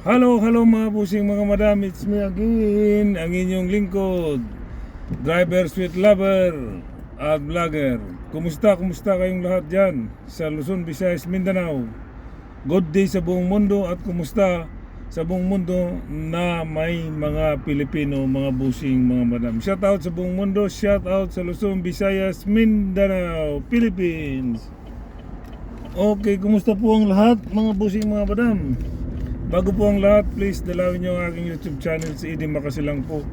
Hello mga pusing mga madam, it's me again, ang inyong lingkod, driver, sweet lover, at vlogger. Kumusta kayong lahat dyan sa Luzon, Visayas, Mindanao? Good day sa buong mundo at kumusta sa buong mundo na may mga Pilipino, mga busing mga madam. Shout out sa buong mundo, shout out sa Luzon, Visayas, Mindanao, Philippines. Okay, kumusta po ang lahat mga busing mga madam? Bago po ang lahat, please dalawin nyo ang aking YouTube channel, si Eddie Makasilang po.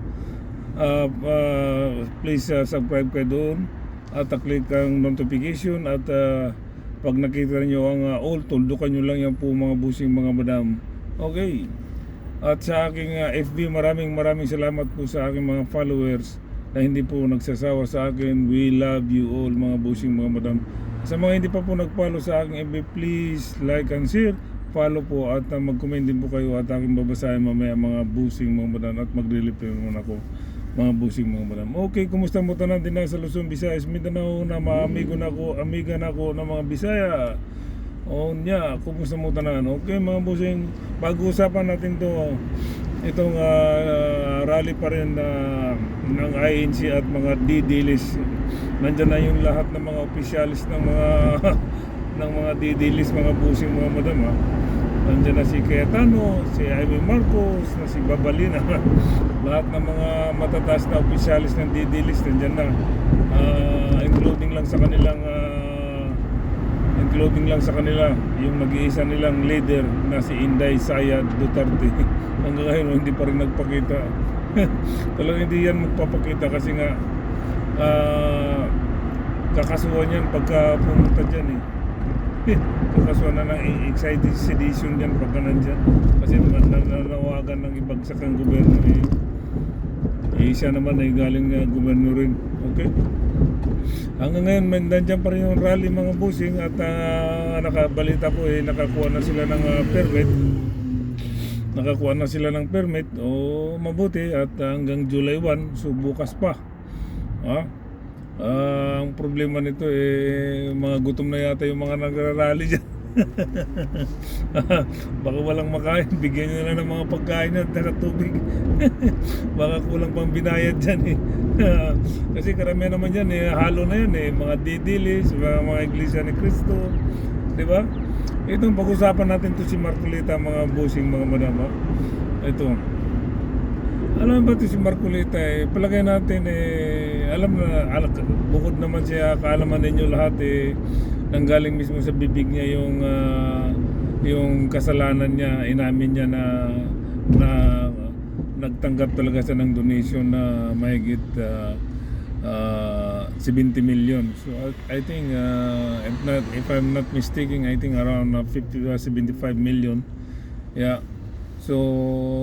Please subscribe kayo doon at click ang notification at pag nakita niyo ang all, tuldukan nyo lang yan po mga busing mga madam. Okay. At sa aking FB, maraming salamat po sa aking mga followers na hindi po nagsasawa sa akin. We love you all mga busing mga madam. Sa mga hindi pa po nag-follow sa aking FB, please like and share, follow po at mag-comment din po kayo at aking babasahin mamaya mga busing mga madam at magre-reply naman ako mga busing mga madam. Okay, kumusta mo tanan din na sa Luzon, Visayas, Mindanao na mga amiga na ko ng mga Bisaya. O nya, kumusta mo tanan? Okay mga busing, pag-uusapan natin to itong rally pa rin ng INC at mga DD-list. Nandiyan na yung lahat ng mga opisyalis ng mga ng mga DD-list mga busing mga madam ha. Nandiyan na si Cayetano, si Jaime Marcos, na si Babalina. Lahat ng mga matataas na opisyalis ng DD-list nandiyan na, including lang sa kanila yung nag-iisa nilang leader na si Inday Sara Duterte. Hanggang ngayon hindi pa rin nagpakita. Talagang hindi yan magpapakita kasi nga kakasuhan yan pagka pumunta dyan kakasuhan na ng excited sedition dyan pagka nandyan kasi nanawagan ng ibagsak ang gobyerno siya naman ay galing gobyerno rin. Okay, hanggang ngayon nandyan pa rin yung rally mga busing at nakabalita po nakakuha na sila ng permit o mabuti at hanggang July 1, so bukas pa. Ang problema nito mga gutom na yata yung mga nagrarally dyan. Baka walang makain, bigyan nyo lang ng mga pagkain at tubig. Baka kulang pang binayad dyan kasi karamihan naman dyan halo na yan mga DD-list, mga Iglesia ni Cristo, diba? Itong pag-usapan natin to si Marcolita mga busing mga madama. Ito, alam ba ito si Marcolita palagay natin alam na bukod naman siya kaalaman ninyo lahat nanggaling mismo sa bibig niya yung kasalanan niya, inamin niya na nagtanggap talaga siya ng donation na mahigit 70 million. So I think if I'm not mistaken, I think around 50 to 75 million. Yeah. So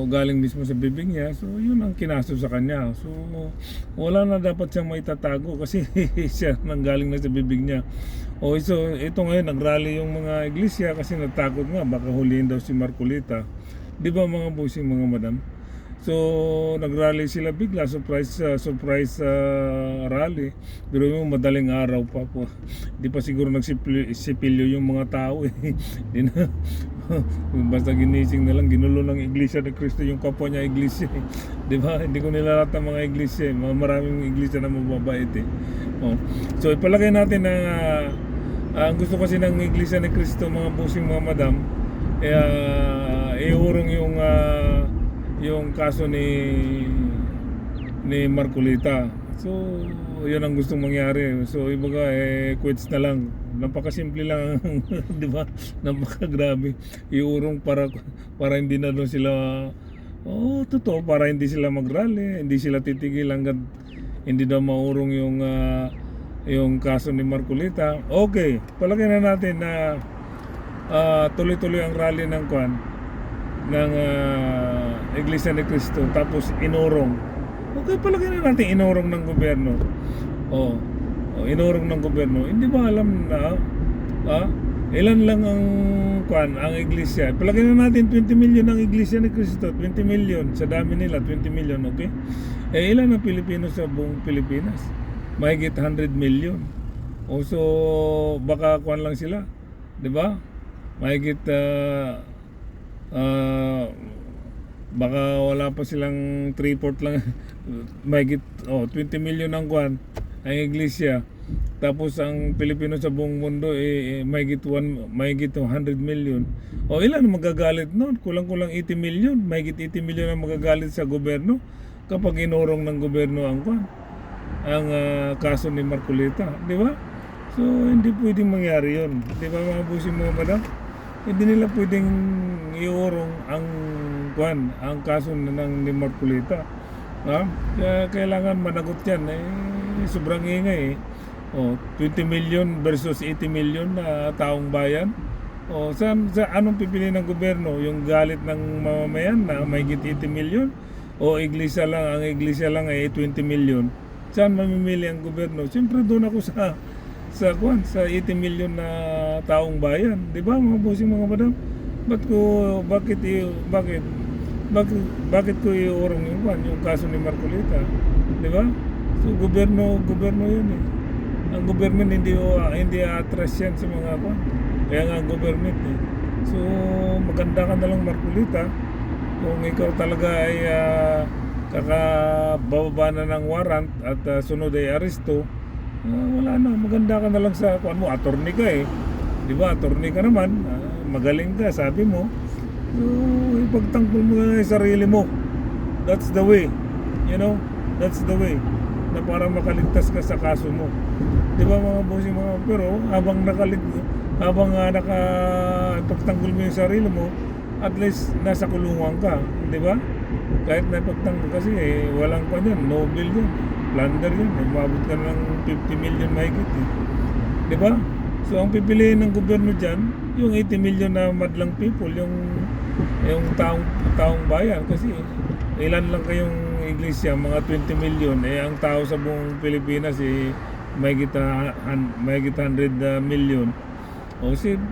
galing mismo sa bibig niya. So yun ang kinaso sa kanya. So wala na dapat siyang maitatago kasi siya nanggaling na sa bibig niya. So ito ngayon nagrally yung mga iglesia kasi natakot nga baka huliin daw si Marcolita. Di ba mga busing mga madam? So nagrally sila bigla, surprise rally. Pero yung madaling araw pa po. Di pa siguro nagsipilyo yung mga tao Di na basta ginising na lang, ginulo ng Iglesia ni Cristo yung kapwa niya iglesia di ba? Hindi ko nilalat ng mga iglesia maraming iglesia na mababait So ipalagay natin na ang gusto kasi ng Iglesia ni Cristo mga busing mga madam iurong yung kaso ni Marcolita. So yun ang gustong mangyari. So ibaga quits na lang. Napakasimple lang di ba? Napakagrabe. Iurong para hindi na doon sila totoo, para hindi sila mag-rally, hindi sila titigil hanggang hindi daw maurong yung kaso ni Marcolita. Okay, palagay na natin na tuloy-tuloy ang rally ng Iglesia ni Cristo tapos inurong. Okay, palagay na natin inurong ng gobyerno. Inurong ng gobyerno. Hindi ba alam na ilan lang ang iglesia? Palagay na natin 20 million ang Iglesia ni Cristo, 20 million sa dami nila, 20 million, okay? Ilan ang Pilipino sa buong Pilipinas? Mahigit 100 million. So baka lang sila, 'di ba? Mahigit Ah, baka wala pa silang 3/4 lang mahigit 20 million ang kwan ang iglesia, tapos ang Pilipino sa buong mundo mahigit 100 million. O ilan ang magagalit noon? Kulang-kulang 80 million, mahigit 80 million ang magagalit sa gobyerno kapag inurong ng gobyerno ang kwan ang kaso ni Marcolita, di ba? So hindi pwedeng mangyari yon, di ba mga busing mga madam? Hindi nila pwedeng iurong ang kaso ni Marcolita. Ha? Kaya kailangan managot yan. Sobrang ingay eh. 20 million versus 80 million na taong bayan. Sa anong pipili ng gobyerno? Yung galit ng mamamayan na mahigit 80 million? O ang iglesia lang ay 20 million? Saan mamimili ang gobyerno? Siyempre doon ako sa 80 million na taong bayan, 'di ba mga bossing mga madam? Bakit ko iurong yung kaso ni Marcolita, 'di ba? So gobyerno 'yun eh. Ang government hindi atras yan sa mga kwan. Kaya nga ang government eh. So maganda ka na lang Marcolita kung ikaw talaga ay kakababa na ng warrant at sunod ay aresto. Wala na, maganda ka na lang sa kuan mo, attorney ka eh. Di ba, attorney ka naman, magaling ka, sabi mo. So, ipagtanggol mo na yung sarili mo. That's the way. You know, that's the way. Na para makaligtas ka sa kaso mo. Di ba mga bossing mga, pero habang ipagtanggol mo yung sarili mo, at least nasa kulungan ka, di ba? Kahit na ipagtanggol kasi walang pa yan, Nobel yan. Plunder yun, umabot ka ng 50 million mahigit eh. Di ba? So ang pipiliin ng gobyerno dyan, yung 80 million na madlang people, yung taong bayan. Kasi ilan lang kayong iglesia, mga 20 million. Ang tao sa buong Pilipinas mahigit 100 million.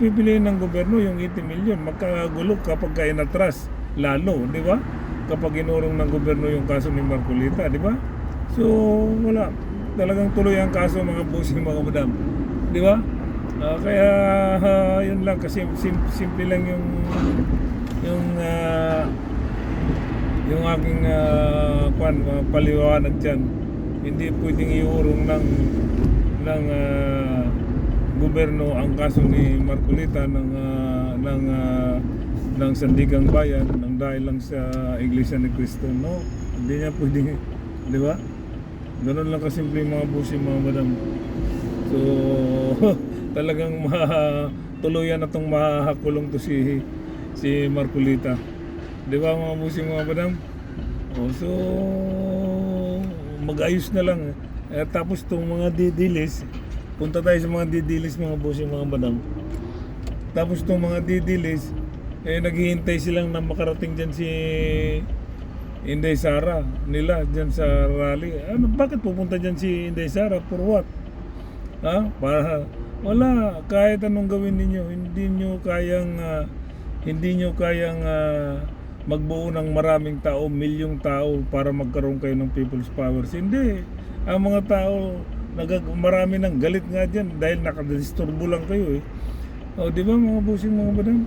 Pipiliin ng gobyerno yung 80 million. Magkagulo kapag inatras, lalo, di ba? Kapag inurong ng gobyerno yung kaso ni Marcolita, di ba? So wala, talagang tuloy ang kaso mga bossing mga madam, di ba? Kaya yun lang, kasi simple lang yung aking paliwanag dyan. Hindi pwedeng iurong ng gobyerno ang kaso ni Marcolita ng Sandigang Bayan ng dahil lang sa Iglesia ni Cristo. No, hindi niya pwedeng, di ba? Ganun lang kasimple mga bossing mga madam. So talagang tuluyan na itong mahakulong to si Marcolita, di ba mga bossing mga madam? So mag-ayos na lang tapos itong mga didilis, punta tayo sa mga didilis mga bossing mga madam. Tapos itong mga didilis naghihintay silang na makarating dyan si Inday Sara nila dyan sa rally. Bakit pupunta dyan si Inday Sara? For what? Wala, kahit anong gawin ninyo, hindi nyo kayang magbuo ng maraming tao, milyong tao para magkaroon kayo ng people's powers. Hindi. Ang mga tao, marami ng galit nga dyan dahil nakadisturbo lang kayo eh. Di ba mga bossing mga madam?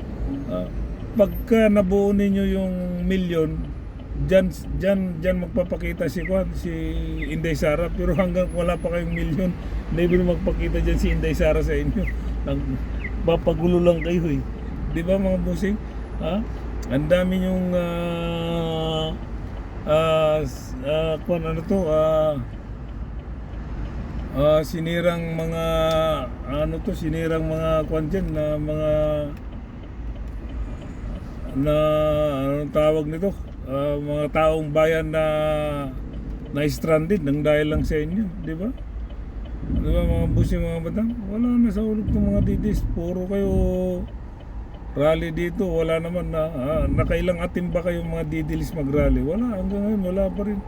Pagka nabuo ninyo yung milyon, Diyan magpapakita si Inday Sara, pero hanggang wala pa kayong milyon, never magpakita diyan si Inday Sara sa inyo. Papagulo lang kayo eh. Di ba mga bossing? Ang dami yung sinirang mga sinirang mga dyan, na mga anong tawag nito? Mga taong bayan na stranded nang dahil lang sa inyo, di ba? Di ba mga bossing mga batang? Wala na sa ulog ng mga didis, puro kayo rally dito, wala naman nakailang atin ba kayong mga didilis mag-rally? Wala, hanggang ngayon wala pa rin.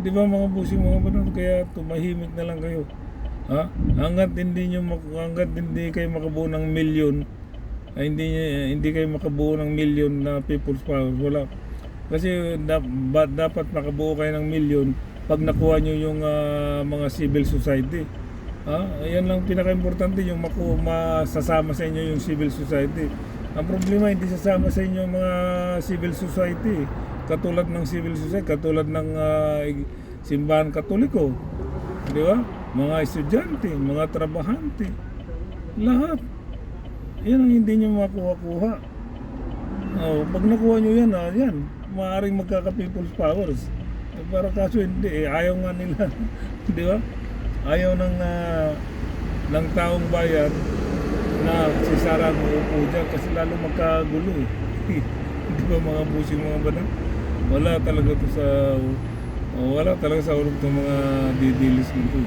Di ba mga bossing mga batang? Kaya tumahimik na lang kayo. Hanggat hindi kayo makabuo ng milyon, hindi kayo makabuo ng milyon na people's power, wala. Kasi dapat makabuo kayo ng milyon pag nakuha nyo yung mga civil society. Ayan lang pinaka-importante, yung masasama sa inyo yung civil society. Ang problema hindi sasama sa inyo ang mga civil society. Katulad ng civil society, katulad ng simbahan katoliko. Di ba? Mga estudyante, mga trabahante. Lahat. Yan ang hindi nyo makuha-kuha. Pag nakuha nyo yan, yan. Maaaring magkaka-people's powers. Para kaso hindi, ayaw nga nila. Di ba? Ayaw ng taong bayan na si Sara ang uupo dyan kasi lalo magkagulo eh. Di ba mga busing mga banang? Wala talaga sa ulo itong mga didilis nito.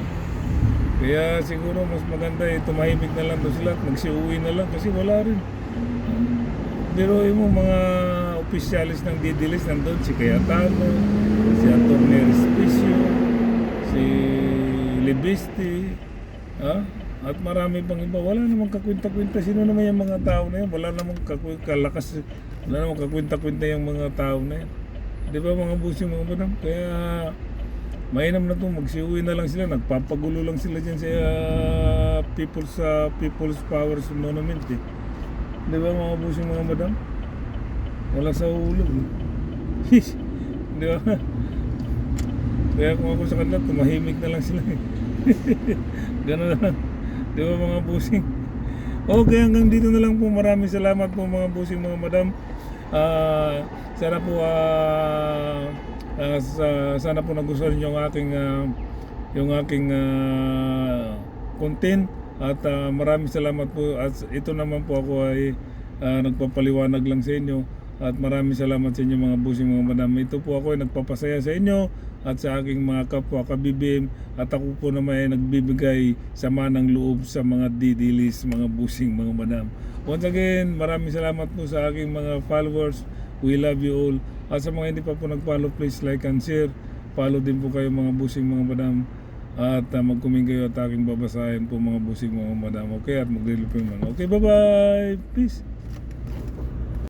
Kaya siguro mas maganda tumahimik na lang doon sila at magsiuwi na lang kasi wala rin. Pero yung mga opisyalis ng didilis nandun, si Cayetano, si Antonio Respicio, si Libisti, at marami pang iba. Wala namang kakwinta-kwinta. Sino naman yung mga tao na yan? Wala namang kalakas. Wala namang kakwinta-kwinta yung mga tao na yan. Di ba mga busing mga madam? Kaya mainam na to, magsiuwi na lang sila. Nagpapagulo lang sila dyan sa People's Powers Monument eh. Di ba mga busing mga madam? Wala sa ulo. Di ba? Kaya kung ako sa kanila, tumahimik na lang sila eh. Gano'n na lang. Di ba mga busing? Okay, hanggang dito na lang po. Maraming salamat po mga busing mga madam. Sana po sana po nagustuhan niyo yung aking content at maraming salamat po. At ito naman po ako ay nagpapaliwanag lang sa inyo at maraming salamat sa inyo mga busing mga madam. Ito po ako ay nagpapasaya sa inyo at sa aking mga kapwa kabibim at ako po naman ay nagbibigay sama ng loob sa mga didilis, mga busing mga madam. Once again, maraming salamat po sa aking mga followers. We love you all. At sa mga hindi pa po nag-follow, please like and share. Follow din po kayo mga busing mga madam. At mag-comment kayo at aking babasahin po mga busing mga madam. Okay, at mag-relipin lang. Okay, bye-bye. Peace.